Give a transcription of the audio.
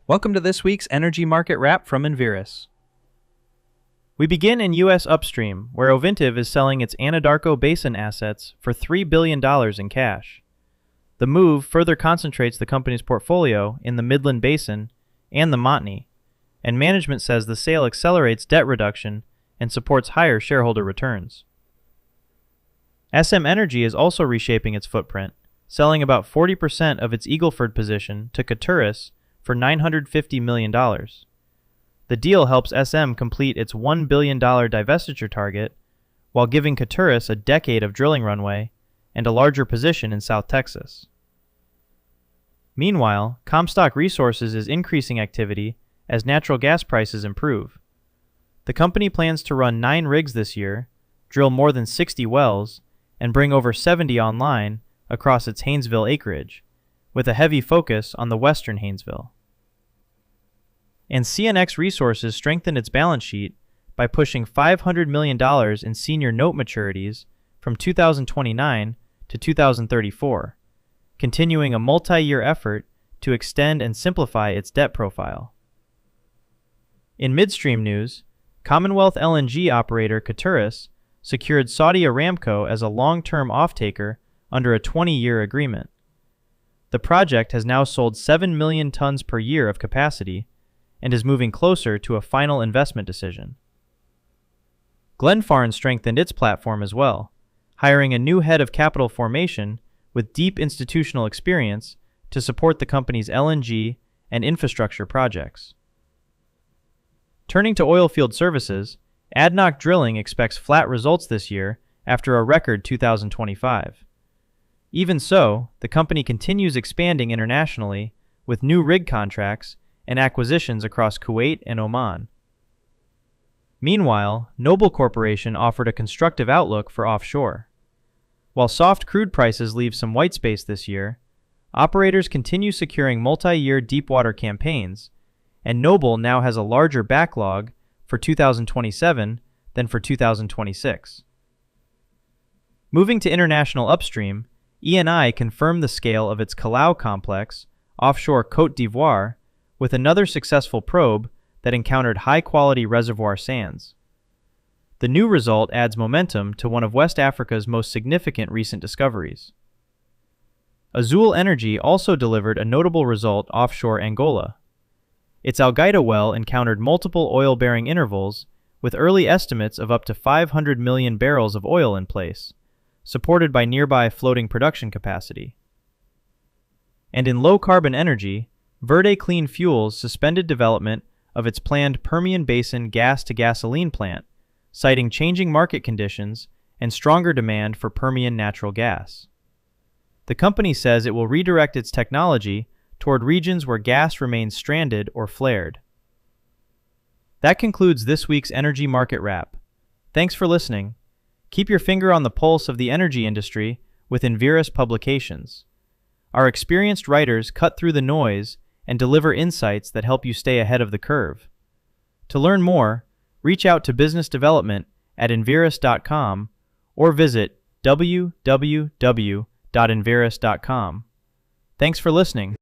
Welcome to this week's Energy Market Wrap from Enverus. We begin in U.S. upstream, where Ovintiv is selling its Anadarko Basin assets for $3 billion in cash. The move further concentrates the company's portfolio in the Midland Basin and the Montney, and management says the sale accelerates debt reduction and supports higher shareholder returns. SM Energy is also reshaping its footprint, selling about 40% of its Eagle Ford position to Caturus for $950 million. The deal helps SM complete its $1 billion divestiture target while giving Caturus a decade of drilling runway and a larger position in South Texas. Meanwhile, Comstock Resources is increasing activity as natural gas prices improve. The company plans to run 9 rigs this year, drill more than 60 wells, and bring over 70 online across its Haynesville acreage, with a heavy focus on the western Haynesville. And CNX Resources strengthened its balance sheet by pushing $500 million in senior note maturities from 2029 to 2034, continuing a multi-year effort to extend and simplify its debt profile. In midstream news, Commonwealth LNG operator Caturus secured Saudi Aramco as a long-term offtaker under a 20-year agreement. The project has now sold 7 million tons per year of capacity and is moving closer to a final investment decision. Glenfarne strengthened its platform as well, hiring a new head of capital formation with deep institutional experience to support the company's LNG and infrastructure projects. Turning to oilfield services, ADNOC Drilling expects flat results this year after a record 2025. Even so, the company continues expanding internationally with new rig contracts and acquisitions across Kuwait and Oman. Meanwhile, Noble Corporation offered a constructive outlook for offshore. While soft crude prices leave some white space this year, operators continue securing multi-year deepwater campaigns, and Noble now has a larger backlog for 2027 than for 2026. Moving to international upstream, Eni confirmed the scale of its Callao complex offshore Côte d'Ivoire with another successful probe that encountered high-quality reservoir sands. The new result adds momentum to one of West Africa's most significant recent discoveries. Azule Energy also delivered a notable result offshore Angola. Its Algaida well encountered multiple oil-bearing intervals with early estimates of up to 500 million barrels of oil in place, supported by nearby floating production capacity. And in low-carbon energy, Verde Clean Fuels suspended development of its planned Permian Basin gas-to-gasoline plant, citing changing market conditions and stronger demand for Permian natural gas. The company says it will redirect its technology toward regions where gas remains stranded or flared. That concludes this week's Energy Market Wrap. Thanks for listening. Keep your finger on the pulse of the energy industry with Enverus publications. Our experienced writers cut through the noise and deliver insights that help you stay ahead of the curve. To learn more, reach out to business development at enverus.com or visit www.enverus.com. Thanks for listening.